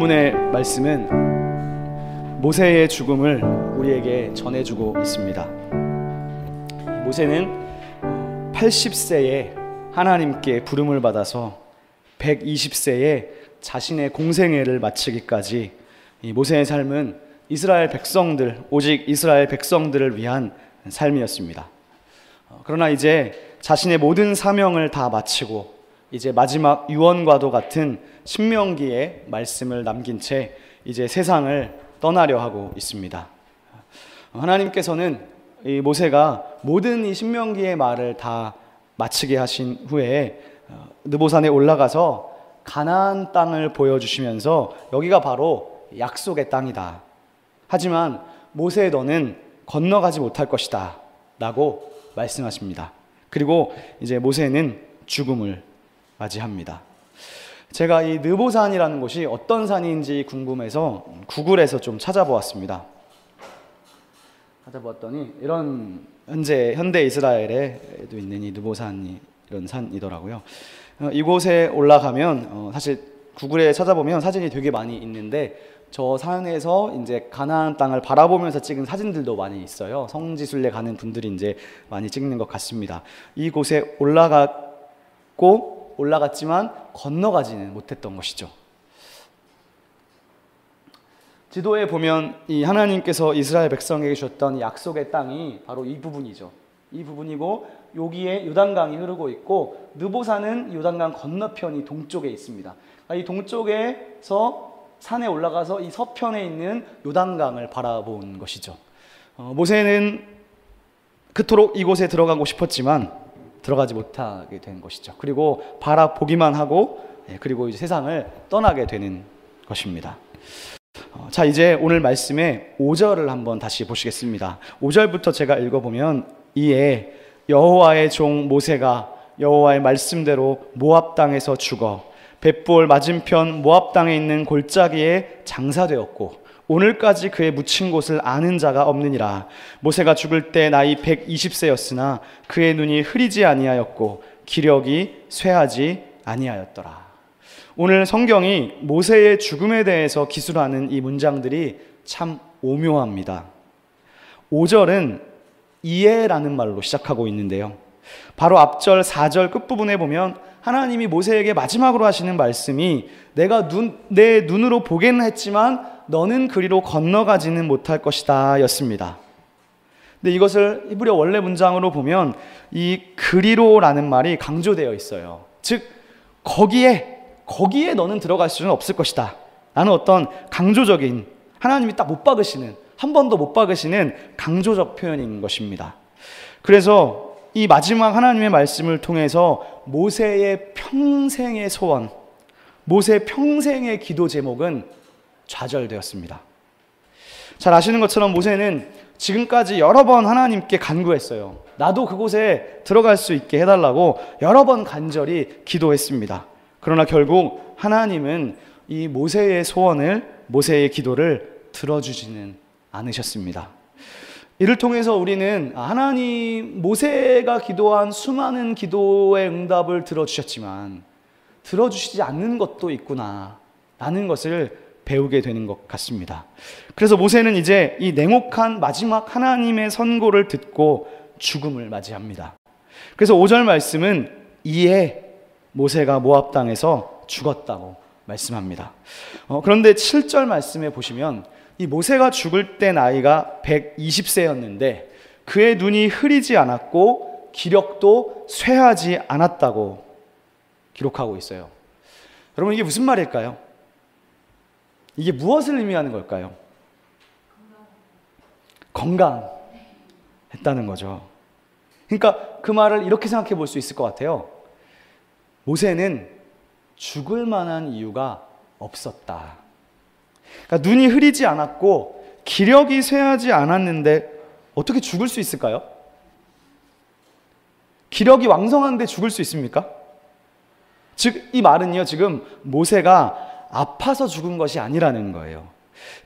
본문의 말씀은 모세의 죽음을 우리에게 전해주고 있습니다. 모세는 80세에 하나님께 부름을 받아서 120세에 자신의 공생애를 마치기까지 이 모세의 삶은 이스라엘 백성들, 오직 이스라엘 백성들을 위한 삶이었습니다. 그러나 이제 자신의 모든 사명을 다 마치고 이제 마지막 유언과도 같은 신명기의 말씀을 남긴 채 이제 세상을 떠나려 하고 있습니다. 하나님께서는 이 모세가 모든 이 신명기의 말을 다 마치게 하신 후에 느보산에 올라가서 가나안 땅을 보여주시면서 여기가 바로 약속의 땅이다. 하지만 모세 너는 건너가지 못할 것이다 라고 말씀하십니다. 그리고 이제 모세는 죽음을 맞이합니다. 제가 이 느보산이라는 곳이 어떤 산인지 궁금해서 구글에서 좀 찾아보았습니다. 찾아보았더니 이런 현대 이스라엘에도 있는 이 느보산이 이런 산이더라고요. 이곳에 올라가면 사실 구글에 찾아보면 사진이 되게 많이 있는데 저 산에서 이제 가나안 땅을 바라보면서 찍은 사진들도 많이 있어요. 성지순례 가는 분들이 이제 많이 찍는 것 같습니다. 이곳에 올라갔지만 건너가지는 못했던 것이죠. 지도에 보면 이 하나님께서 이스라엘 백성에게 주셨던 약속의 땅이 바로 이 부분이죠. 이 부분이고 여기에 요단강이 흐르고 있고 느보산은 요단강 건너편이 동쪽에 있습니다. 이 동쪽에서 산에 올라가서 이 서편에 있는 요단강을 바라본 것이죠. 모세는 그토록 이곳에 들어가고 싶었지만 들어가지 못하게 된 것이죠. 그리고 바라보기만 하고 그리고 이제 세상을 떠나게 되는 것입니다. 자, 이제 오늘 말씀의 5절을 한번 다시 보시겠습니다. 5절부터 제가 읽어보면 이에 여호와의 종 모세가 여호와의 말씀대로 모압 땅에서 죽어 벳볼 맞은편 모압 땅에 있는 골짜기에 장사되었고 오늘까지 그의 묻힌 곳을 아는 자가 없느니라. 모세가 죽을 때 나이 120세였으나 그의 눈이 흐리지 아니하였고 기력이 쇠하지 아니하였더라. 오늘 성경이 모세의 죽음에 대해서 기술하는 이 문장들이 참 오묘합니다. 5절은 이에라는 말로 시작하고 있는데요. 바로 앞절 4절 끝부분에 보면 하나님이 모세에게 마지막으로 하시는 말씀이 내가 내 눈으로 보기는 했지만 너는 그리로 건너가지는 못할 것이다 였습니다. 근데 이것을 히브리어 원래 문장으로 보면 이 그리로라는 말이 강조되어 있어요. 즉 거기에 너는 들어갈 수는 없을 것이다 라는 어떤 강조적인, 하나님이 딱 못 박으시는, 한 번도 못 박으시는 강조적 표현인 것입니다. 그래서 이 마지막 하나님의 말씀을 통해서 모세의 평생의 소원, 모세의 평생의 기도 제목은 좌절되었습니다. 잘 아시는 것처럼 모세는 지금까지 여러 번 하나님께 간구했어요. 나도 그곳에 들어갈 수 있게 해달라고 여러 번 간절히 기도했습니다. 그러나 결국 하나님은 이 모세의 소원을, 모세의 기도를 들어주지는 않으셨습니다. 이를 통해서 우리는 하나님, 모세가 기도한 수많은 기도의 응답을 들어주셨지만 들어주시지 않는 것도 있구나 라는 것을 배우게 되는 것 같습니다. 그래서 모세는 이제 이 냉혹한 마지막 하나님의 선고를 듣고 죽음을 맞이합니다. 그래서 5절 말씀은 이에 모세가 모압 땅에서 죽었다고 말씀합니다. 그런데 7절 말씀에 보시면 이 모세가 죽을 때 나이가 120세였는데 그의 눈이 흐리지 않았고 기력도 쇠하지 않았다고 기록하고 있어요. 여러분, 이게 무슨 말일까요? 이게 무엇을 의미하는 걸까요? 건강했다는 거죠. 그러니까 그 말을 이렇게 생각해 볼 수 있을 것 같아요. 모세는 죽을 만한 이유가 없었다. 그러니까 눈이 흐리지 않았고 기력이 쇠하지 않았는데 어떻게 죽을 수 있을까요? 기력이 왕성한데 죽을 수 있습니까? 즉, 이 말은요, 지금 모세가 아파서 죽은 것이 아니라는 거예요.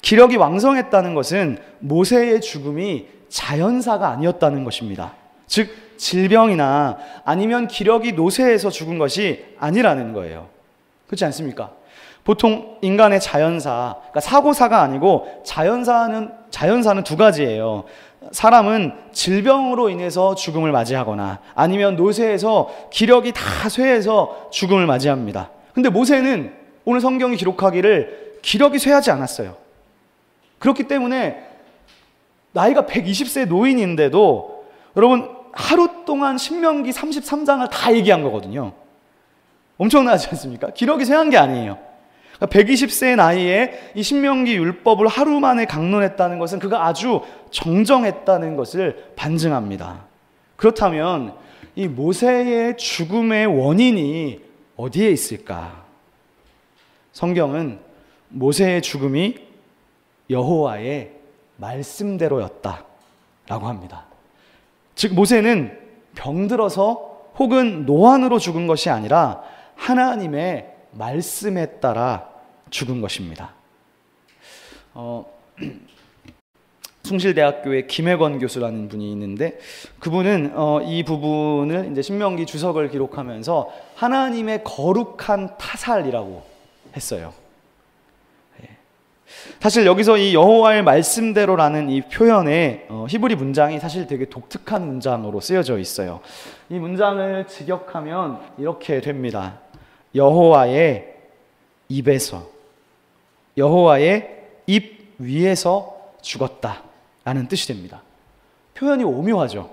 기력이 왕성했다는 것은 모세의 죽음이 자연사가 아니었다는 것입니다. 즉, 질병이나 아니면 기력이 노쇠해서 죽은 것이 아니라는 거예요. 그렇지 않습니까? 보통 인간의 자연사, 그러니까 사고사가 아니고 자연사는 두 가지예요. 사람은 질병으로 인해서 죽음을 맞이하거나 아니면 노쇠해서 기력이 다 쇠해서 죽음을 맞이합니다. 근데 모세는 오늘 성경이 기록하기를 기력이 쇠하지 않았어요. 그렇기 때문에 나이가 120세 노인인데도 여러분 하루 동안 신명기 33장을 다 얘기한 거거든요. 엄청나지 않습니까? 기력이 쇠한 게 아니에요. 120세의 나이에 이 신명기 율법을 하루 만에 강론했다는 것은 그가 아주 정정했다는 것을 반증합니다. 그렇다면 이 모세의 죽음의 원인이 어디에 있을까? 성경은 모세의 죽음이 여호와의 말씀대로였다 라고 합니다. 즉 모세는 병들어서 혹은 노안으로 죽은 것이 아니라 하나님의 말씀에 따라 죽은 것입니다. 숭실대학교의 김혜건 교수라는 분이 있는데 그분은 이 부분을 이제 신명기 주석을 기록하면서 하나님의 거룩한 타살이라고 했어요. 사실 여기서 이 여호와의 말씀대로라는 이 표현의 히브리 문장이 사실 되게 독특한 문장으로 쓰여져 있어요. 이 문장을 직역하면 이렇게 됩니다. 여호와의 입에서, 여호와의 입 위에서 죽었다 라는 뜻이 됩니다. 표현이 오묘하죠.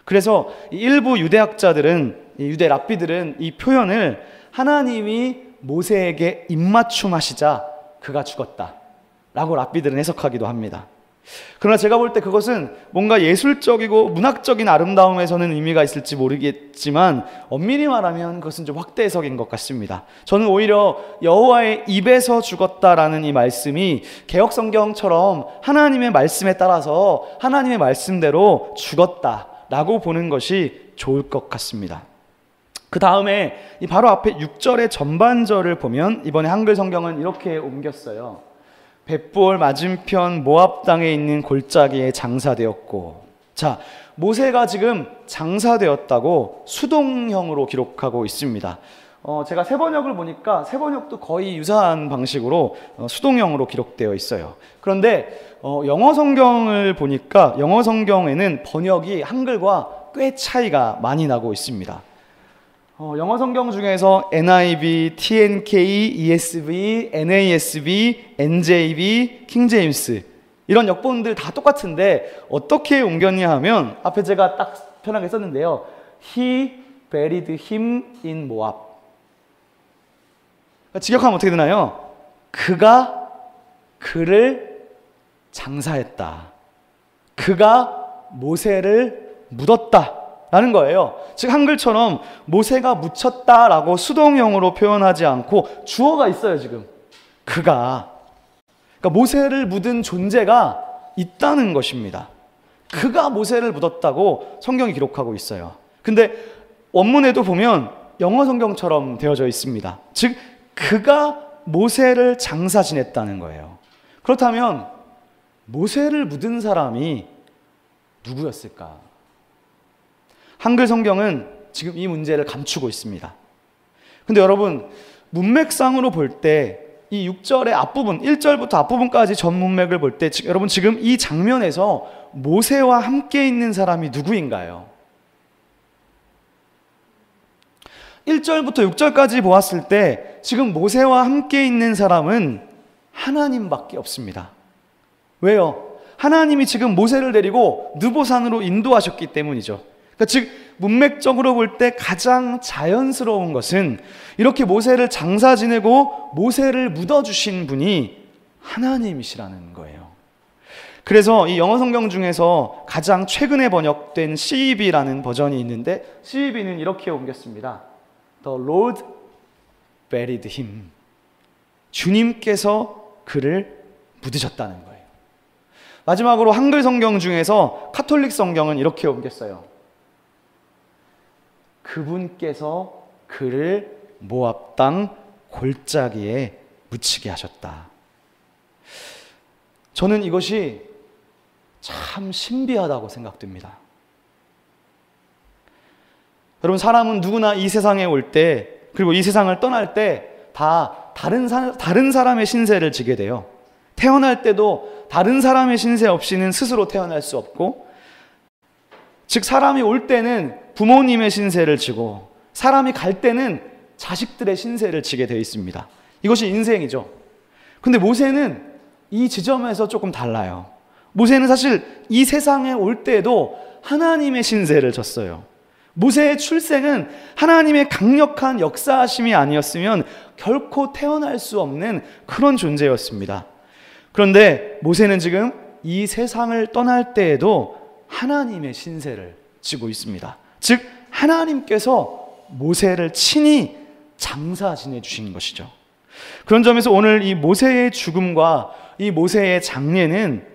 그래서 일부 유대학자들은, 유대 랍비들은 이 표현을 하나님이 모세에게 입맞춤하시자 그가 죽었다 라고 랍비들은 해석하기도 합니다. 그러나 제가 볼 때 그것은 뭔가 예술적이고 문학적인 아름다움에서는 의미가 있을지 모르겠지만 엄밀히 말하면 그것은 좀 확대 해석인 것 같습니다. 저는 오히려 여호와의 입에서 죽었다라는 이 말씀이 개역성경처럼 하나님의 말씀에 따라서 하나님의 말씀대로 죽었다라고 보는 것이 좋을 것 같습니다. 그 다음에 바로 앞에 6절의 전반절을 보면 이번에 한글 성경은 이렇게 옮겼어요. 벳볼 맞은편 모압 땅에 있는 골짜기에 장사되었고. 자, 모세가 지금 장사되었다고 수동형으로 기록하고 있습니다. 제가 세번역을 보니까 세번역도 거의 유사한 방식으로 수동형으로 기록되어 있어요. 그런데 영어 성경을 보니까 영어 성경에는 번역이 한글과 꽤 차이가 많이 나고 있습니다. 영어 성경 중에서 NIV, TNK, ESV, NASB, NJV, 킹제임스 이런 역본들 다 똑같은데 어떻게 옮겼냐 하면 앞에 제가 딱 편하게 썼는데요. He buried him in Moab. 직역하면 어떻게 되나요? 그가 그를 장사했다. 그가 모세를 묻었다 라는 거예요. 즉 한글처럼 모세가 묻혔다라고 수동형으로 표현하지 않고 주어가 있어요. 지금 그가, 그러니까 모세를 묻은 존재가 있다는 것입니다. 그가 모세를 묻었다고 성경이 기록하고 있어요. 근데 원문에도 보면 영어 성경처럼 되어져 있습니다. 즉 그가 모세를 장사 지냈다는 거예요. 그렇다면 모세를 묻은 사람이 누구였을까? 한글 성경은 지금 이 문제를 감추고 있습니다. 근데 여러분, 문맥상으로 볼 때 이 6절의 앞부분, 1절부터 앞부분까지 전 문맥을 볼 때 여러분 지금 이 장면에서 모세와 함께 있는 사람이 누구인가요? 1절부터 6절까지 보았을 때 지금 모세와 함께 있는 사람은 하나님밖에 없습니다. 왜요? 하나님이 지금 모세를 데리고 느보산으로 인도하셨기 때문이죠. 그러니까 즉 문맥적으로 볼 때 가장 자연스러운 것은 이렇게 모세를 장사 지내고 모세를 묻어주신 분이 하나님이시라는 거예요. 그래서 이 영어 성경 중에서 가장 최근에 번역된 CEB라는 버전이 있는데 CEB는 이렇게 옮겼습니다. The Lord buried him. 주님께서 그를 묻으셨다는 거예요. 마지막으로 한글 성경 중에서 카톨릭 성경은 이렇게 옮겼어요. 그분께서 그를 모압 땅 골짜기에 묻히게 하셨다. 저는 이것이 참 신비하다고 생각됩니다. 여러분, 사람은 누구나 이 세상에 올 때, 그리고 이 세상을 떠날 때 다 다른 사람의 신세를 지게 돼요. 태어날 때도 다른 사람의 신세 없이는 스스로 태어날 수 없고, 즉 사람이 올 때는 부모님의 신세를 지고 사람이 갈 때는 자식들의 신세를 지게 되어 있습니다. 이것이 인생이죠. 근데 모세는 이 지점에서 조금 달라요. 모세는 사실 이 세상에 올 때에도 하나님의 신세를 졌어요. 모세의 출생은 하나님의 강력한 역사하심이 아니었으면 결코 태어날 수 없는 그런 존재였습니다. 그런데 모세는 지금 이 세상을 떠날 때에도 하나님의 신세를 지고 있습니다. 즉 하나님께서 모세를 친히 장사 지내주신 것이죠. 그런 점에서 오늘 이 모세의 죽음과 이 모세의 장례는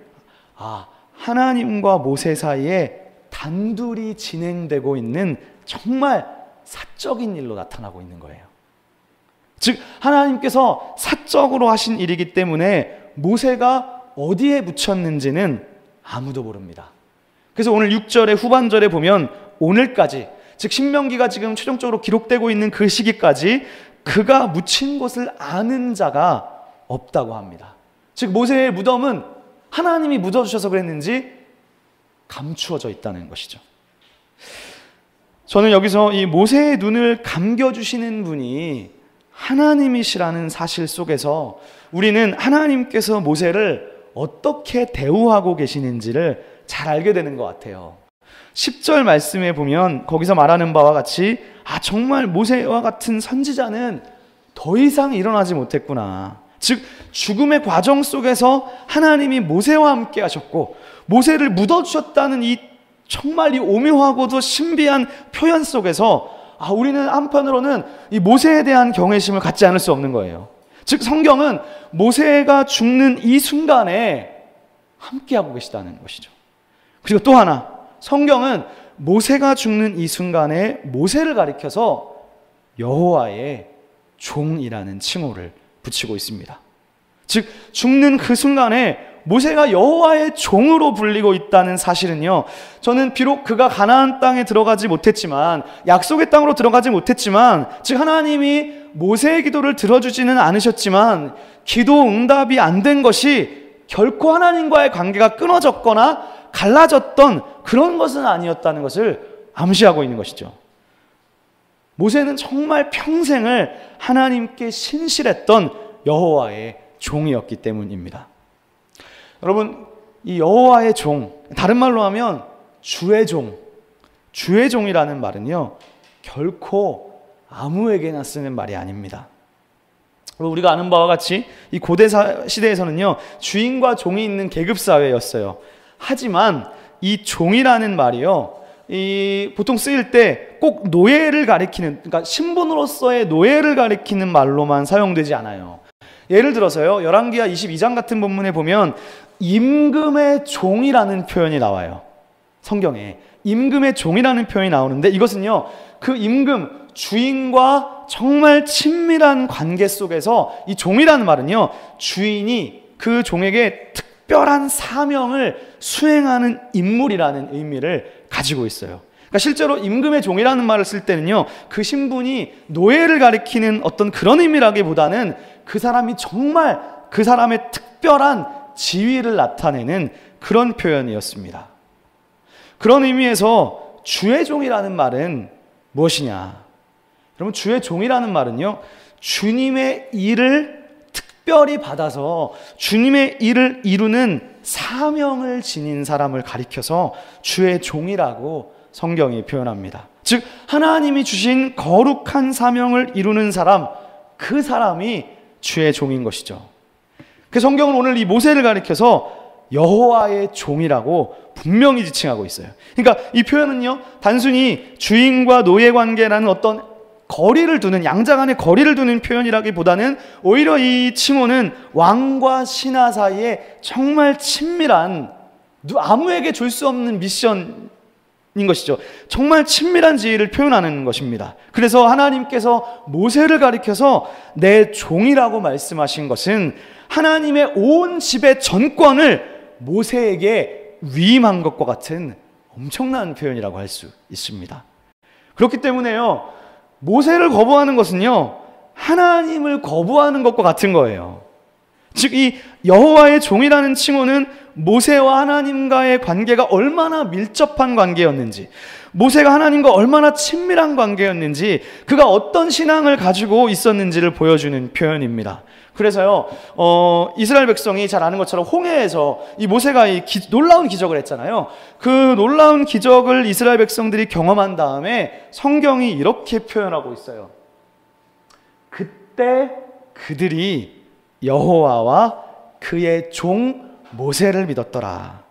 하나님과 모세 사이에 단둘이 진행되고 있는 정말 사적인 일로 나타나고 있는 거예요. 즉 하나님께서 사적으로 하신 일이기 때문에 모세가 어디에 묻혔는지는 아무도 모릅니다. 그래서 오늘 6절의 후반절에 보면 오늘까지, 즉 신명기가 지금 최종적으로 기록되고 있는 그 시기까지 그가 묻힌 곳을 아는 자가 없다고 합니다. 즉 모세의 무덤은 하나님이 묻어주셔서 그랬는지 감추어져 있다는 것이죠. 저는 여기서 이 모세의 눈을 감겨주시는 분이 하나님이시라는 사실 속에서 우리는 하나님께서 모세를 어떻게 대우하고 계시는지를 잘 알게 되는 것 같아요. 10절 말씀에 보면 거기서 말하는 바와 같이 정말 모세와 같은 선지자는 더 이상 일어나지 못했구나. 즉 죽음의 과정 속에서 하나님이 모세와 함께 하셨고 모세를 묻어주셨다는 이 정말 이 오묘하고도 신비한 표현 속에서 우리는 한편으로는 이 모세에 대한 경외심을 갖지 않을 수 없는 거예요. 즉 성경은 모세가 죽는 이 순간에 함께하고 계시다는 것이죠. 그리고 또 하나, 성경은 모세가 죽는 이 순간에 모세를 가리켜서 여호와의 종이라는 칭호를 붙이고 있습니다. 즉 죽는 그 순간에 모세가 여호와의 종으로 불리고 있다는 사실은요, 저는 비록 그가 가나안 땅에 들어가지 못했지만, 약속의 땅으로 들어가지 못했지만, 즉 하나님이 모세의 기도를 들어주지는 않으셨지만 기도 응답이 안 된 것이 결코 하나님과의 관계가 끊어졌거나 갈라졌던 그런 것은 아니었다는 것을 암시하고 있는 것이죠. 모세는 정말 평생을 하나님께 신실했던 여호와의 종이었기 때문입니다. 여러분, 이 여호와의 종, 다른 말로 하면 주의 종, 주의 종이라는 말은요 결코 아무에게나 쓰는 말이 아닙니다. 우리가 아는 바와 같이 이 고대 시대에서는요 주인과 종이 있는 계급 사회였어요. 하지만 이 종이라는 말이요, 보통 쓰일 때 꼭 노예를 가리키는, 그러니까 신분으로서의 노예를 가리키는 말로만 사용되지 않아요. 예를 들어서요, 열왕기하 22장 같은 본문에 보면 임금의 종이라는 표현이 나와요. 성경에 임금의 종이라는 표현이 나오는데, 이것은요 그 임금, 주인과 정말 친밀한 관계 속에서 이 종이라는 말은요 주인이 그 종에게 특별한 사명을 수행하는 인물이라는 의미를 가지고 있어요. 그러니까 실제로 임금의 종이라는 말을 쓸 때는요 그 신분이 노예를 가리키는 어떤 그런 의미라기보다는 그 사람이 정말 그 사람의 특별한 지위를 나타내는 그런 표현이었습니다. 그런 의미에서 주의 종이라는 말은 무엇이냐? 여러분, 주의 종이라는 말은요 주님의 일을 특별히 받아서 주님의 일을 이루는 사명을 지닌 사람을 가리켜서 주의 종이라고 성경이 표현합니다. 즉 하나님이 주신 거룩한 사명을 이루는 사람, 그 사람이 주의 종인 것이죠. 그 성경은 오늘 이 모세를 가리켜서 여호와의 종이라고 분명히 지칭하고 있어요. 그러니까 이 표현은요 단순히 주인과 노예 관계라는 어떤 거리를 두는, 양자 간의 거리를 두는 표현이라기보다는 오히려 이 칭호는 왕과 신하 사이에 정말 친밀한, 아무에게 줄 수 없는 미션인 것이죠. 정말 친밀한 지위를 표현하는 것입니다. 그래서 하나님께서 모세를 가리켜서 내 종이라고 말씀하신 것은 하나님의 온 집의 전권을 모세에게 위임한 것과 같은 엄청난 표현이라고 할 수 있습니다. 그렇기 때문에요 모세를 거부하는 것은요 하나님을 거부하는 것과 같은 거예요. 즉 이 여호와의 종이라는 칭호는 모세와 하나님과의 관계가 얼마나 밀접한 관계였는지, 모세가 하나님과 얼마나 친밀한 관계였는지, 그가 어떤 신앙을 가지고 있었는지를 보여주는 표현입니다. 그래서요, 이스라엘 백성이 잘 아는 것처럼 홍해에서 이 모세가 놀라운 기적을 했잖아요. 그 놀라운 기적을 이스라엘 백성들이 경험한 다음에 성경이 이렇게 표현하고 있어요. 그때 그들이 여호와와 그의 종 모세를 믿었더라.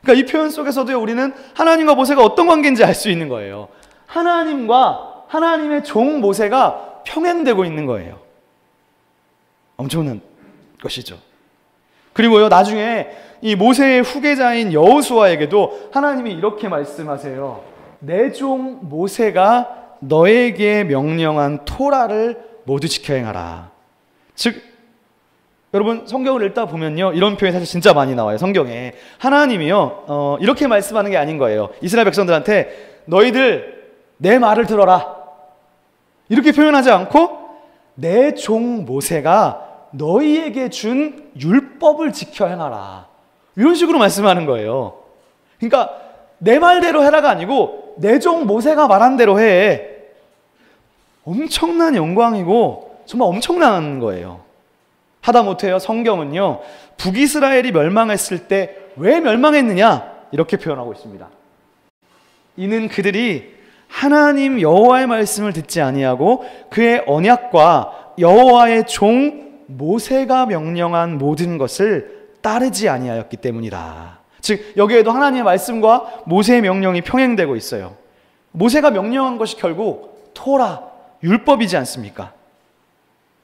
그러니까 이 표현 속에서도 우리는 하나님과 모세가 어떤 관계인지 알 수 있는 거예요. 하나님과 하나님의 종 모세가 평행되고 있는 거예요. 엄청난 것이죠. 그리고요, 나중에 이 모세의 후계자인 여호수아에게도 하나님이 이렇게 말씀하세요. 내 종 모세가 너에게 명령한 토라를 모두 지켜 행하라. 즉, 여러분 성경을 읽다 보면요, 이런 표현이 사실 진짜 많이 나와요. 성경에 하나님이요 이렇게 말씀하는 게 아닌 거예요. 이스라엘 백성들한테 너희들 내 말을 들어라 이렇게 표현하지 않고 내 종 모세가 너희에게 준 율법을 지켜 행하라 이런 식으로 말씀하는 거예요. 그러니까 내 말대로 해라가 아니고 내 종 모세가 말한 대로 해. 엄청난 영광이고 정말 엄청난 거예요. 하다못해요, 성경은요, 북이스라엘이 멸망했을 때 왜 멸망했느냐 이렇게 표현하고 있습니다. 이는 그들이 하나님 여호와의 말씀을 듣지 아니하고 그의 언약과 여호와의 종 모세가 명령한 모든 것을 따르지 아니하였기 때문이다. 즉 여기에도 하나님의 말씀과 모세의 명령이 평행되고 있어요. 모세가 명령한 것이 결국 토라, 율법이지 않습니까?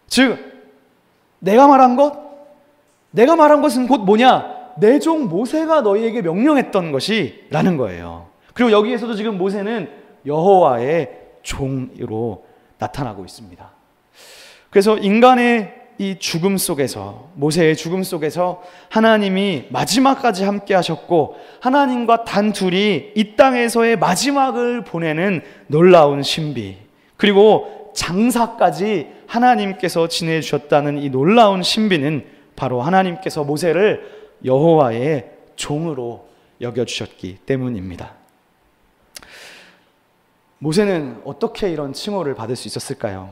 즉 내가 말한 것은 곧 뭐냐? 내 종 모세가 너희에게 명령했던 것이 라는 거예요. 그리고 여기에서도 지금 모세는 여호와의 종으로 나타나고 있습니다. 그래서 인간의 이 죽음 속에서, 모세의 죽음 속에서 하나님이 마지막까지 함께 하셨고 하나님과 단둘이 이 땅에서의 마지막을 보내는 놀라운 신비, 그리고 장사까지 하나님께서 지내주셨다는 이 놀라운 신비는 바로 하나님께서 모세를 여호와의 종으로 여겨주셨기 때문입니다. 모세는 어떻게 이런 칭호를 받을 수 있었을까요?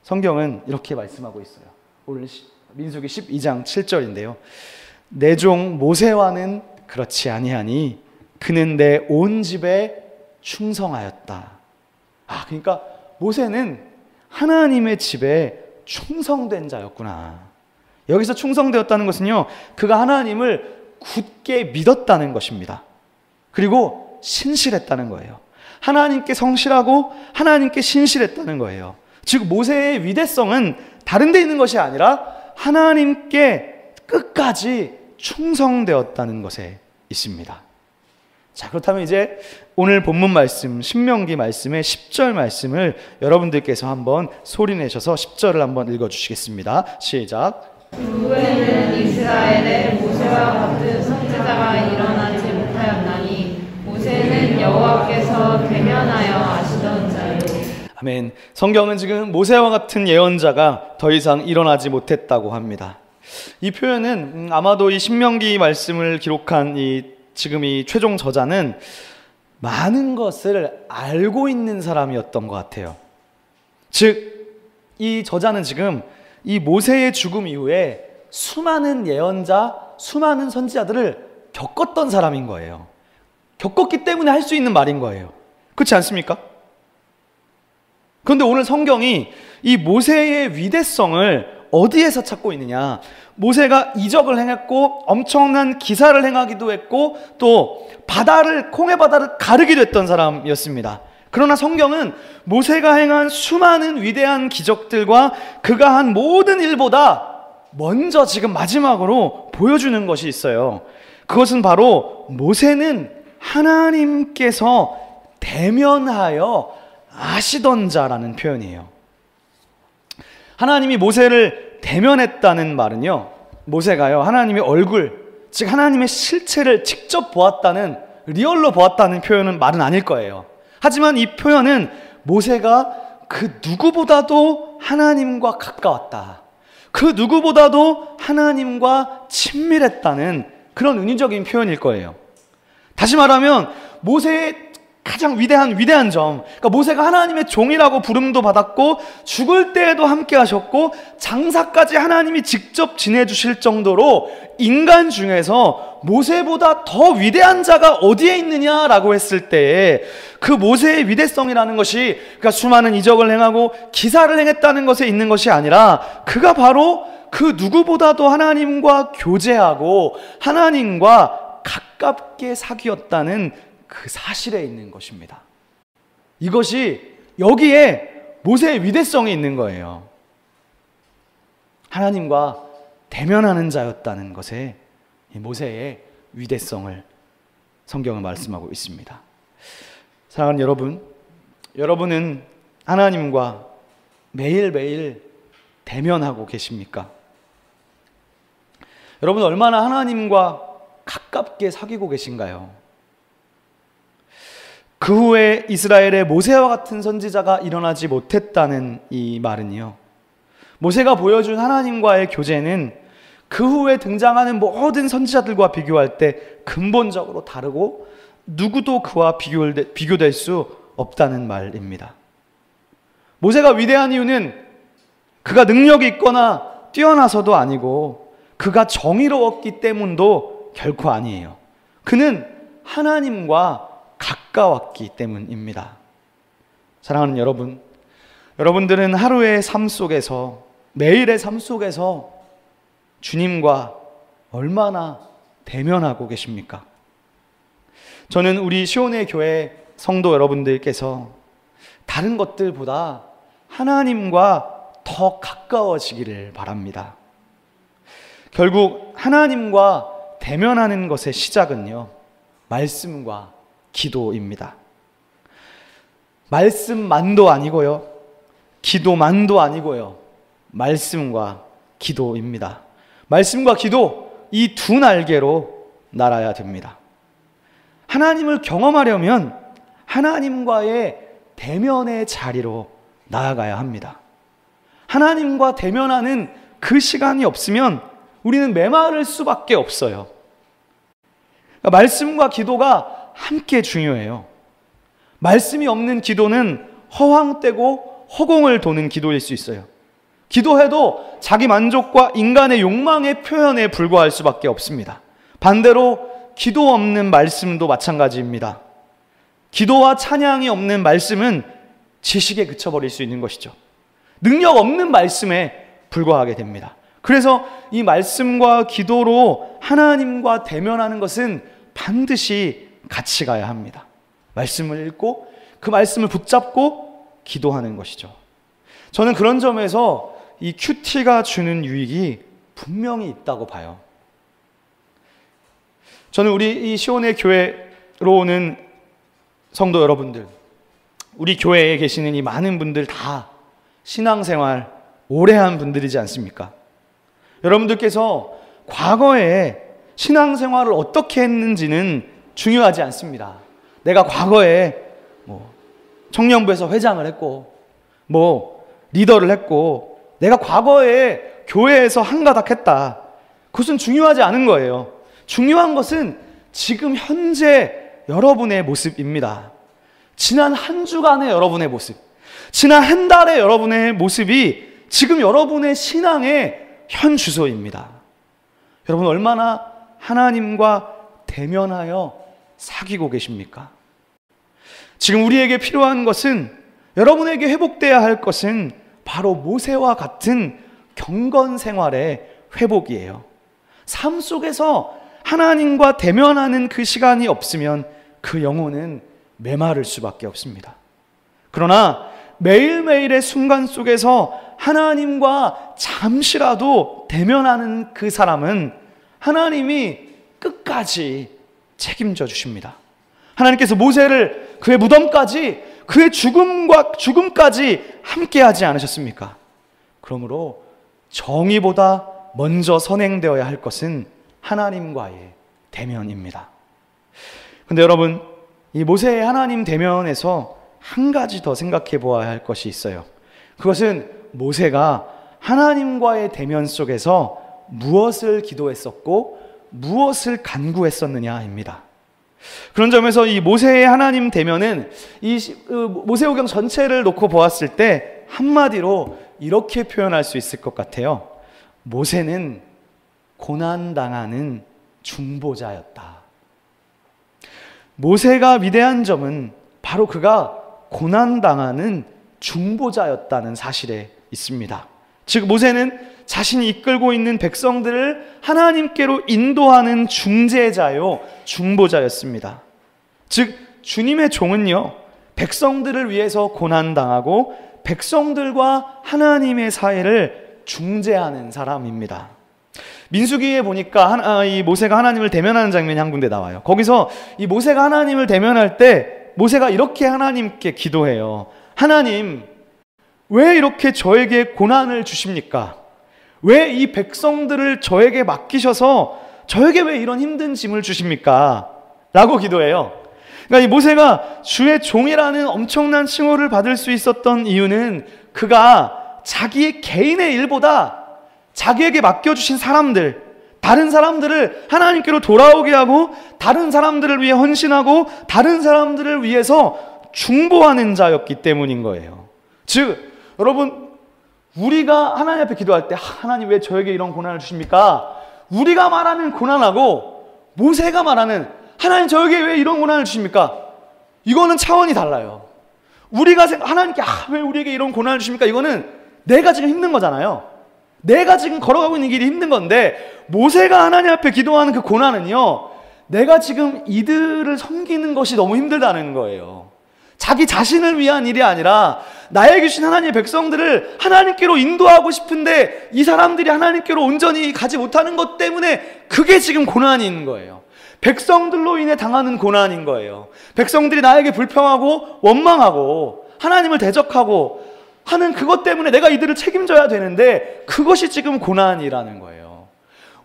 성경은 이렇게 말씀하고 있어요. 오늘 민수기 12장 7절인데요. 내 종 모세와는 그렇지 아니하니 그는 내 온 집에 충성하였다. 그러니까 모세는 하나님의 집에 충성된 자였구나. 여기서 충성되었다는 것은요, 그가 하나님을 굳게 믿었다는 것입니다. 그리고 신실했다는 거예요. 하나님께 성실하고 하나님께 신실했다는 거예요. 즉 모세의 위대성은 다른 데 있는 것이 아니라 하나님께 끝까지 충성되었다는 것에 있습니다. 자, 그렇다면 이제 오늘 본문 말씀, 신명기 말씀의 10절 말씀을 여러분들께서 한번 소리내셔서 10절을 한번 읽어주시겠습니다. 시작. 후에는 이스라엘에 모세와 같은 선지자가 일어나지 못하였나니 모세는 여호와께서 대면하여 아시던 자요. 아멘. 성경은 지금 모세와 같은 예언자가 더 이상 일어나지 못했다고 합니다. 이 표현은 아마도 이 신명기 말씀을 기록한 지금 이 최종 저자는 많은 것을 알고 있는 사람이었던 것 같아요. 즉, 이 저자는 지금 이 모세의 죽음 이후에 수많은 예언자, 수많은 선지자들을 겪었던 사람인 거예요. 겪었기 때문에 할 수 있는 말인 거예요. 그렇지 않습니까? 그런데 오늘 성경이 이 모세의 위대성을 어디에서 찾고 있느냐? 모세가 이적을 행했고 엄청난 기사를 행하기도 했고 또 홍해 바다를 가르기도 했던 사람이었습니다. 그러나 성경은 모세가 행한 수많은 위대한 기적들과 그가 한 모든 일보다 먼저 지금 마지막으로 보여주는 것이 있어요. 그것은 바로 모세는 하나님께서 대면하여 아시던 자라는 표현이에요. 하나님이 모세를 대면했다는 말은요, 모세가요 하나님의 얼굴, 즉 하나님의 실체를 직접 보았다는, 리얼로 보았다는 말은 아닐 거예요. 하지만 이 표현은 모세가 그 누구보다도 하나님과 가까웠다. 그 누구보다도 하나님과 친밀했다는 그런 은유적인 표현일 거예요. 다시 말하면 모세의 가장 위대한 점, 그러니까 모세가 하나님의 종이라고 부름도 받았고 죽을 때에도 함께 하셨고 장사까지 하나님이 직접 지내주실 정도로 인간 중에서 모세보다 더 위대한 자가 어디에 있느냐라고 했을 때에 그 모세의 위대성이라는 것이 그러니까 수많은 이적을 행하고 기사를 행했다는 것에 있는 것이 아니라 그가 바로 그 누구보다도 하나님과 교제하고 하나님과 가깝게 사귀었다는 그 사실에 있는 것입니다. 이것이 여기에 모세의 위대성이 있는 거예요. 하나님과 대면하는 자였다는 것에 이 모세의 위대성을 성경은 말씀하고 있습니다. 사랑하는 여러분, 여러분은 하나님과 매일매일 대면하고 계십니까? 여러분 얼마나 하나님과 가깝게 사귀고 계신가요? 그 후에 이스라엘에 모세와 같은 선지자가 일어나지 못했다는 이 말은요, 모세가 보여준 하나님과의 교제는 그 후에 등장하는 모든 선지자들과 비교할 때 근본적으로 다르고 누구도 그와 비교될 수 없다는 말입니다. 모세가 위대한 이유는 그가 능력이 있거나 뛰어나서도 아니고 그가 정의로웠기 때문도 결코 아니에요. 그는 하나님과 가까웠기 때문입니다. 사랑하는 여러분, 여러분들은 하루의 삶 속에서, 매일의 삶 속에서 주님과 얼마나 대면하고 계십니까? 저는 우리 시온의 교회 성도 여러분들께서 다른 것들보다 하나님과 더 가까워지기를 바랍니다. 결국 하나님과 대면하는 것의 시작은요, 말씀과 기도입니다. 말씀만도 아니고요, 기도만도 아니고요, 말씀과 기도입니다. 말씀과 기도, 이 두 날개로 날아야 됩니다. 하나님을 경험하려면 하나님과의 대면의 자리로 나아가야 합니다. 하나님과 대면하는 그 시간이 없으면 우리는 메마를 수밖에 없어요. 그러니까 말씀과 기도가 함께 중요해요. 말씀이 없는 기도는 허황되고 허공을 도는 기도일 수 있어요. 기도해도 자기 만족과 인간의 욕망의 표현에 불과할 수밖에 없습니다. 반대로 기도 없는 말씀도 마찬가지입니다. 기도와 찬양이 없는 말씀은 지식에 그쳐버릴 수 있는 것이죠. 능력 없는 말씀에 불과하게 됩니다. 그래서 이 말씀과 기도로 하나님과 대면하는 것은 반드시 같이 가야 합니다. 말씀을 읽고 그 말씀을 붙잡고 기도하는 것이죠. 저는 그런 점에서 이 큐티가 주는 유익이 분명히 있다고 봐요. 저는 우리 이 시온의 교회로 오는 성도 여러분들, 우리 교회에 계시는 이 많은 분들 다 신앙생활 오래 한 분들이지 않습니까? 여러분들께서 과거에 신앙생활을 어떻게 했는지는 중요하지 않습니다. 내가 과거에 청년부에서 회장을 했고 리더를 했고 내가 과거에 교회에서 한가닥 했다. 그것은 중요하지 않은 거예요. 중요한 것은 지금 현재 여러분의 모습입니다. 지난 한 주간의 여러분의 모습, 지난 한 달의 여러분의 모습이 지금 여러분의 신앙의 현 주소입니다. 여러분 얼마나 하나님과 대면하여 사귀고 계십니까? 지금 우리에게 필요한 것은, 여러분에게 회복되어야 할 것은 바로 모세와 같은 경건 생활의 회복이에요. 삶 속에서 하나님과 대면하는 그 시간이 없으면 그 영혼은 메마를 수밖에 없습니다. 그러나 매일매일의 순간 속에서 하나님과 잠시라도 대면하는 그 사람은 하나님이 끝까지 책임져 주십니다. 하나님께서 모세를 그의 무덤까지, 그의 죽음까지 함께하지 않으셨습니까? 그러므로 정의보다 먼저 선행되어야 할 것은 하나님과의 대면입니다. 그런데 여러분, 이 모세의 하나님 대면에서 한 가지 더 생각해 보아야 할 것이 있어요. 그것은 모세가 하나님과의 대면 속에서 무엇을 기도했었고 무엇을 간구했었느냐입니다. 그런 점에서 이 모세의 하나님 대면은 이 모세오경 전체를 놓고 보았을 때 한마디로 이렇게 표현할 수 있을 것 같아요. 모세는 고난당하는 중보자였다. 모세가 위대한 점은 바로 그가 고난당하는 중보자였다는 사실에 있습니다. 즉 모세는 자신이 이끌고 있는 백성들을 하나님께로 인도하는 중재자요, 중보자였습니다. 즉 주님의 종은요, 백성들을 위해서 고난당하고 백성들과 하나님의 사이를 중재하는 사람입니다. 민수기에 보니까 이 모세가 하나님을 대면하는 장면이 한 군데 나와요. 거기서 이 모세가 하나님을 대면할 때 모세가 이렇게 하나님께 기도해요. 하나님, 왜 이렇게 저에게 고난을 주십니까? 왜 이 백성들을 저에게 맡기셔서 저에게 왜 이런 힘든 짐을 주십니까? 라고 기도해요. 그러니까 이 모세가 주의 종이라는 엄청난 칭호를 받을 수 있었던 이유는 그가 자기의 개인의 일보다 자기에게 맡겨주신 사람들, 다른 사람들을 하나님께로 돌아오게 하고 다른 사람들을 위해 헌신하고 다른 사람들을 위해서 중보하는 자였기 때문인 거예요. 즉 여러분, 우리가 하나님 앞에 기도할 때 하나님 왜 저에게 이런 고난을 주십니까? 우리가 말하는 고난하고 모세가 말하는 하나님 저에게 왜 이런 고난을 주십니까? 이거는 차원이 달라요. 우리가 하나님께 왜 우리에게 이런 고난을 주십니까? 이거는 내가 지금 힘든 거잖아요. 내가 지금 걸어가고 있는 길이 힘든 건데 모세가 하나님 앞에 기도하는 그 고난은요, 내가 지금 이들을 섬기는 것이 너무 힘들다는 거예요. 자기 자신을 위한 일이 아니라 나에게 주신 하나님의 백성들을 하나님께로 인도하고 싶은데 이 사람들이 하나님께로 온전히 가지 못하는 것 때문에 그게 지금 고난인 거예요. 백성들로 인해 당하는 고난인 거예요. 백성들이 나에게 불평하고 원망하고 하나님을 대적하고 하는 그것 때문에 내가 이들을 책임져야 되는데 그것이 지금 고난이라는 거예요.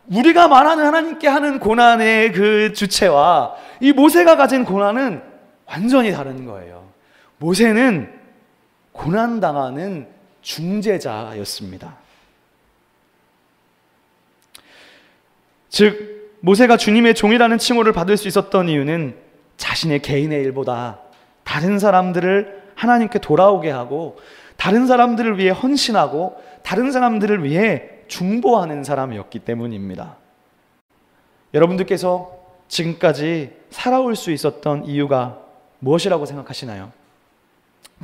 우리가 말하는 하나님께 하는 고난의 그 주체와 이 모세가 가진 고난은 완전히 다른 거예요. 모세는 고난당하는 중재자였습니다. 즉 모세가 주님의 종이라는 칭호를 받을 수 있었던 이유는 자신의 개인의 일보다 다른 사람들을 하나님께 돌아오게 하고 다른 사람들을 위해 헌신하고 다른 사람들을 위해 중보하는 사람이었기 때문입니다. 여러분들께서 지금까지 살아올 수 있었던 이유가 무엇이라고 생각하시나요?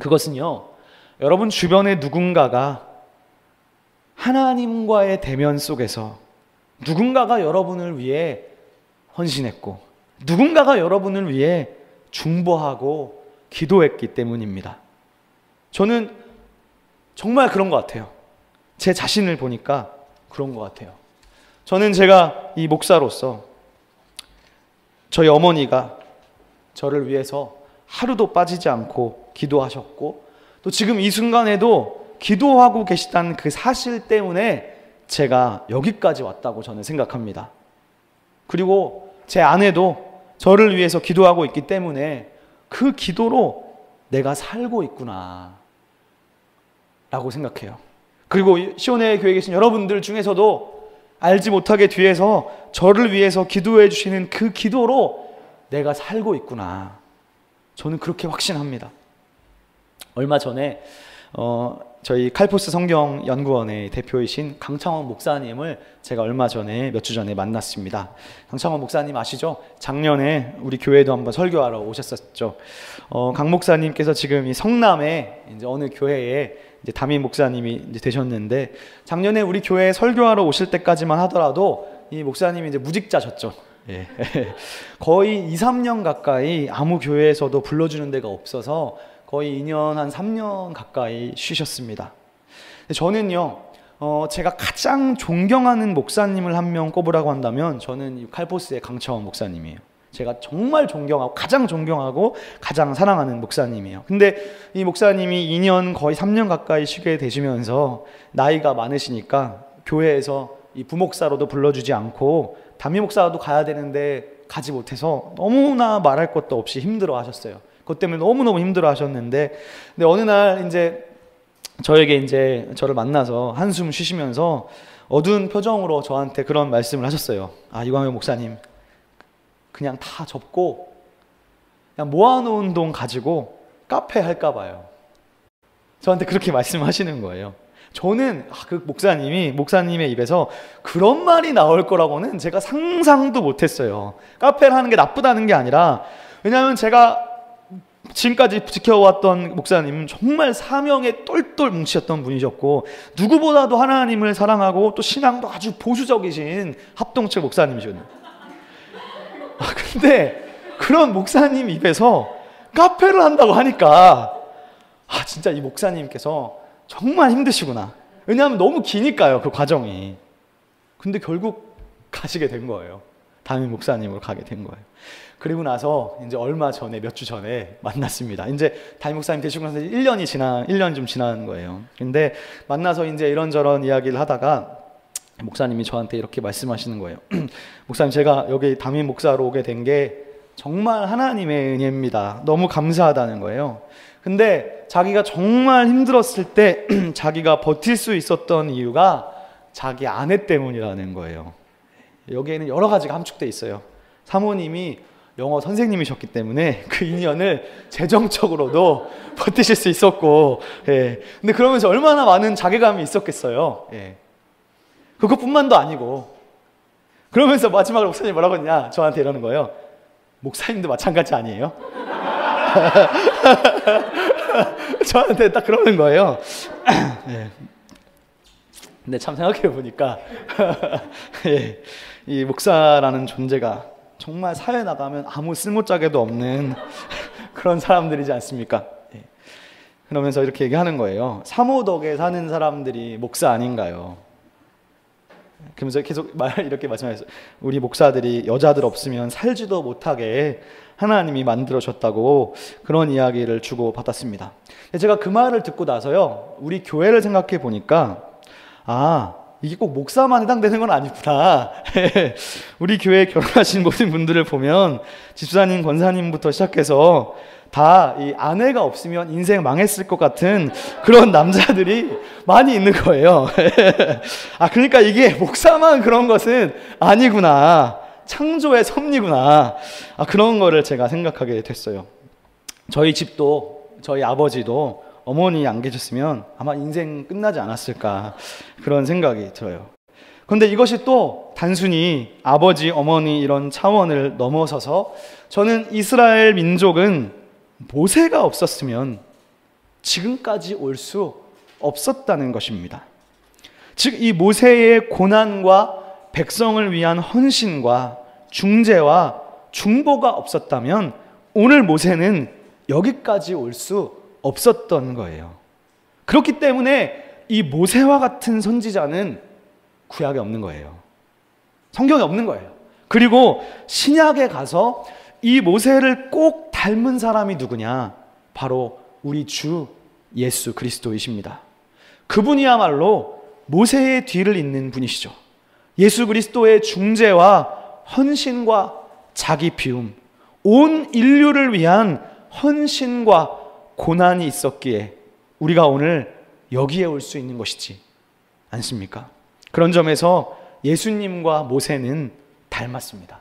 그것은요, 여러분 주변에 누군가가 하나님과의 대면 속에서 누군가가 여러분을 위해 헌신했고 누군가가 여러분을 위해 중보하고 기도했기 때문입니다. 저는 정말 그런 것 같아요. 제 자신을 보니까 그런 것 같아요. 저는 제가 이 목사로서 저희 어머니가 저를 위해서 하루도 빠지지 않고 기도하셨고 또 지금 이 순간에도 기도하고 계시다는 그 사실 때문에 제가 여기까지 왔다고 저는 생각합니다. 그리고 제 아내도 저를 위해서 기도하고 있기 때문에 그 기도로 내가 살고 있구나 라고 생각해요. 그리고 시온의 교회에 계신 여러분들 중에서도 알지 못하게 뒤에서 저를 위해서 기도해 주시는 그 기도로 내가 살고 있구나, 저는 그렇게 확신합니다. 얼마 전에 저희 칼포스 성경연구원의 대표이신 강창원 목사님을 제가 얼마 전에 몇 주 전에 만났습니다. 강창원 목사님 아시죠? 작년에 우리 교회도 한번 설교하러 오셨었죠. 강 목사님께서 지금 이 성남에 이제 어느 교회에 이제 담임 목사님이 이제 되셨는데 작년에 우리 교회에 설교하러 오실 때까지만 하더라도 이 목사님이 이제 무직자셨죠. 예. 거의 2, 3년 가까이 아무 교회에서도 불러주는 데가 없어서 거의 2년 한 3년 가까이 쉬셨습니다. 저는요, 제가 가장 존경하는 목사님을 한 명 꼽으라고 한다면 저는 칼포스의 강창원 목사님이에요. 제가 정말 존경하고 가장 사랑하는 목사님이에요. 근데 이 목사님이 2년 거의 3년 가까이 쉬게 되시면서 나이가 많으시니까 교회에서 이 부목사로도 불러주지 않고 담임 목사도 가야 되는데 가지 못해서 너무나 말할 것도 없이 힘들어 하셨어요. 그것 때문에 너무너무 힘들어 하셨는데, 근데 어느 날 이제 저에게 이제 저를 만나서 한숨 쉬시면서 어두운 표정으로 저한테 그런 말씀을 하셨어요. 아, 이광용 목사님, 그냥 다 접고 그냥 모아놓은 돈 가지고 카페 할까 봐요. 저한테 그렇게 말씀하시는 거예요. 저는 그 목사님의 입에서 그런 말이 나올 거라고는 제가 상상도 못했어요. 카페를 하는 게 나쁘다는 게 아니라, 왜냐하면 제가 지금까지 지켜왔던 목사님은 정말 사명에 똘똘 뭉치셨던 분이셨고, 누구보다도 하나님을 사랑하고 또 신앙도 아주 보수적이신 합동체 목사님이셨는데, 근데 그런 목사님 입에서 카페를 한다고 하니까 진짜 이 목사님께서 정말 힘드시구나. 왜냐하면 너무 기니까요, 그 과정이. 근데 결국 가시게 된 거예요. 담임 목사님으로 가게 된 거예요. 그리고 나서 이제 얼마 전에, 몇 주 전에 만났습니다. 이제 담임 목사님 되시고 나서 1년 좀 지난 거예요. 근데 만나서 이제 이런저런 이야기를 하다가 목사님이 저한테 이렇게 말씀하시는 거예요. 목사님, 제가 여기 담임 목사로 오게 된 게 정말 하나님의 은혜입니다. 너무 감사하다는 거예요. 근데 자기가 정말 힘들었을 때 자기가 버틸 수 있었던 이유가 자기 아내 때문이라는 거예요. 여기에는 여러 가지가 함축되어 있어요. 사모님이 영어 선생님이셨기 때문에 그 인연을 재정적으로도 버티실 수 있었고, 예. 근데 그러면서 얼마나 많은 자괴감이 있었겠어요. 예. 그것뿐만도 아니고, 그러면서 마지막으로 목사님이 뭐라고 했냐, 저한테 이러는 거예요. 목사님도 마찬가지 아니에요? 저한테 딱 그러는 거예요. 예. 근데 참 생각해 보니까 예, 이 목사라는 존재가 정말 사회에 나가면 아무 쓸모짝에도 없는 그런 사람들이지 않습니까? 예. 그러면서 이렇게 얘기하는 거예요. 사모 덕에 사는 사람들이 목사 아닌가요? 그러면서 계속 이렇게 말씀하셨어요. 우리 목사들이 여자들 없으면 살지도 못하게 하나님이 만들어줬다고 그런 이야기를 주고 받았습니다. 제가 그 말을 듣고 나서요, 우리 교회를 생각해 보니까 이게 꼭 목사만 해당되는 건 아니구나. 우리 교회에 결혼하신 모든 분들을 보면 집사님, 권사님부터 시작해서 다 이 아내가 없으면 인생 망했을 것 같은 그런 남자들이 많이 있는 거예요. 그러니까 이게 목사만 그런 것은 아니구나. 창조의 섭리구나. 그런 거를 제가 생각하게 됐어요. 저희 집도, 저희 아버지도 어머니 안 계셨으면 아마 인생 끝나지 않았을까, 그런 생각이 들어요. 그런데 이것이 또 단순히 아버지, 어머니 이런 차원을 넘어서서 저는 이스라엘 민족은 모세가 없었으면 지금까지 올 수 없었다는 것입니다. 즉, 이 모세의 고난과 백성을 위한 헌신과 중재와 중보가 없었다면 오늘 모세는 여기까지 올 수 없었던 거예요. 그렇기 때문에 이 모세와 같은 선지자는 구약에 없는 거예요. 성경에 없는 거예요. 그리고 신약에 가서 이 모세를 꼭 닮은 사람이 누구냐? 바로 우리 주 예수 그리스도이십니다. 그분이야말로 모세의 뒤를 잇는 분이시죠. 예수 그리스도의 중재와 헌신과 자기 비움, 온 인류를 위한 헌신과 고난이 있었기에 우리가 오늘 여기에 올 수 있는 것이지 않습니까? 그런 점에서 예수님과 모세는 닮았습니다.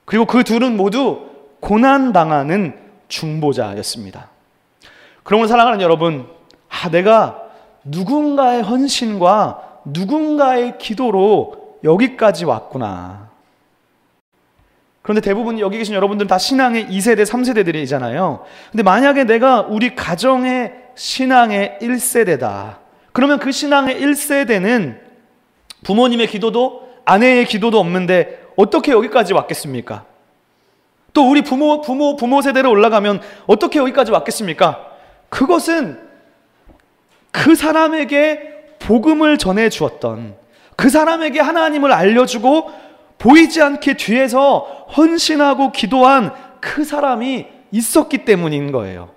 그리고 그 둘은 모두 고난당하는 중보자였습니다. 그러므로 사랑하는 여러분, 내가 누군가의 헌신과 누군가의 기도로 여기까지 왔구나. 그런데 대부분 여기 계신 여러분들은 다 신앙의 2세대, 3세대들이잖아요. 근데 만약에 내가 우리 가정의 신앙의 1세대다. 그러면 그 신앙의 1세대는 부모님의 기도도 아내의 기도도 없는데 어떻게 여기까지 왔겠습니까? 또 우리 부모 세대로 올라가면 어떻게 여기까지 왔겠습니까? 그것은 그 사람에게 복음을 전해 주었던, 그 사람에게 하나님을 알려주고 보이지 않게 뒤에서 헌신하고 기도한 그 사람이 있었기 때문인 거예요.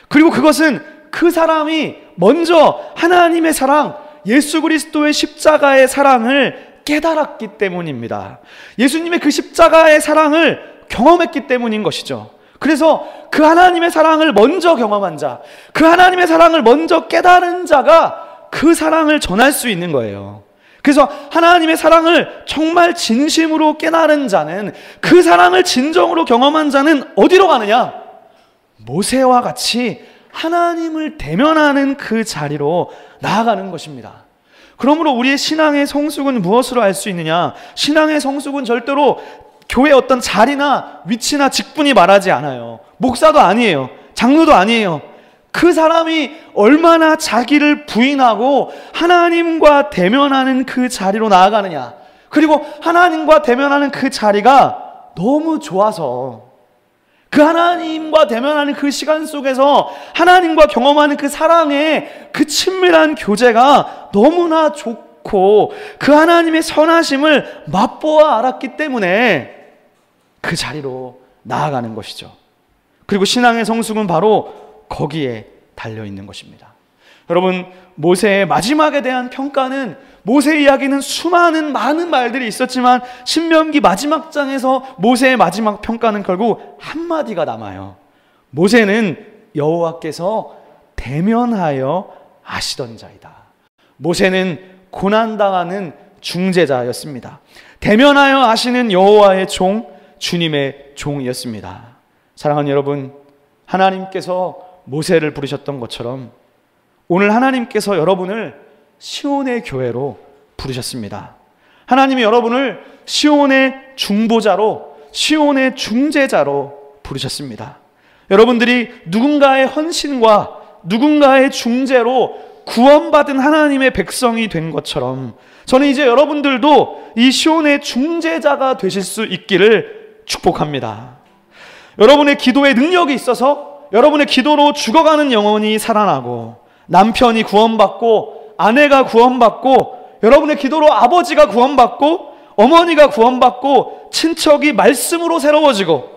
그리고 그것은 그 사람이 먼저 하나님의 사랑, 예수 그리스도의 십자가의 사랑을 깨달았기 때문입니다. 예수님의 그 십자가의 사랑을 경험했기 때문인 것이죠. 그래서 그 하나님의 사랑을 먼저 경험한 자, 그 하나님의 사랑을 먼저 깨달은 자가 그 사랑을 전할 수 있는 거예요. 그래서 하나님의 사랑을 정말 진심으로 깨달은 자는, 그 사랑을 진정으로 경험한 자는 어디로 가느냐? 모세와 같이 하나님을 대면하는 그 자리로 나아가는 것입니다. 그러므로 우리의 신앙의 성숙은 무엇으로 알 수 있느냐? 신앙의 성숙은 절대로 교회의 어떤 자리나 위치나 직분이 말하지 않아요. 목사도 아니에요. 장로도 아니에요. 그 사람이 얼마나 자기를 부인하고 하나님과 대면하는 그 자리로 나아가느냐, 그리고 하나님과 대면하는 그 자리가 너무 좋아서 그 하나님과 대면하는 그 시간 속에서 하나님과 경험하는 그 사랑의 그 친밀한 교제가 너무나 좋고 그 하나님의 선하심을 맛보아 알았기 때문에 그 자리로 나아가는 것이죠. 그리고 신앙의 성숙은 바로 거기에 달려있는 것입니다. 여러분, 모세의 마지막에 대한 평가는, 모세의 이야기는 많은 말들이 있었지만 신명기 마지막 장에서 모세의 마지막 평가는 결국 한마디가 남아요. 모세는 여호와께서 대면하여 아시던 자이다. 모세는 고난당하는 중재자였습니다. 대면하여 아시는 여호와의 종, 주님의 종이었습니다. 사랑하는 여러분, 하나님께서 모세를 부르셨던 것처럼 오늘 하나님께서 여러분을 시온의 교회로 부르셨습니다. 하나님이 여러분을 시온의 중보자로, 시온의 중재자로 부르셨습니다. 여러분들이 누군가의 헌신과 누군가의 중재로 구원받은 하나님의 백성이 된 것처럼 저는 이제 여러분들도 이 시온의 중재자가 되실 수 있기를 축복합니다. 여러분의 기도에 능력이 있어서 여러분의 기도로 죽어가는 영혼이 살아나고, 남편이 구원받고, 아내가 구원받고, 여러분의 기도로 아버지가 구원받고, 어머니가 구원받고, 친척이 말씀으로 새로워지고,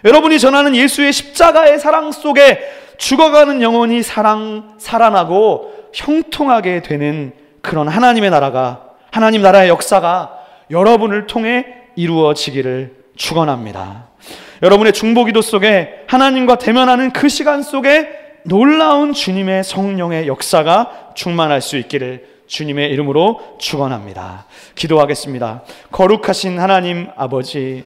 여러분이 전하는 예수의 십자가의 사랑 속에 죽어가는 영혼이 살아나고 형통하게 되는 그런 하나님의 나라가, 하나님 나라의 역사가 여러분을 통해 이루어지기를 축원합니다. 여러분의 중보기도 속에 하나님과 대면하는 그 시간 속에 놀라운 주님의 성령의 역사가 충만할 수 있기를 주님의 이름으로 축원합니다. 기도하겠습니다. 거룩하신 하나님 아버지,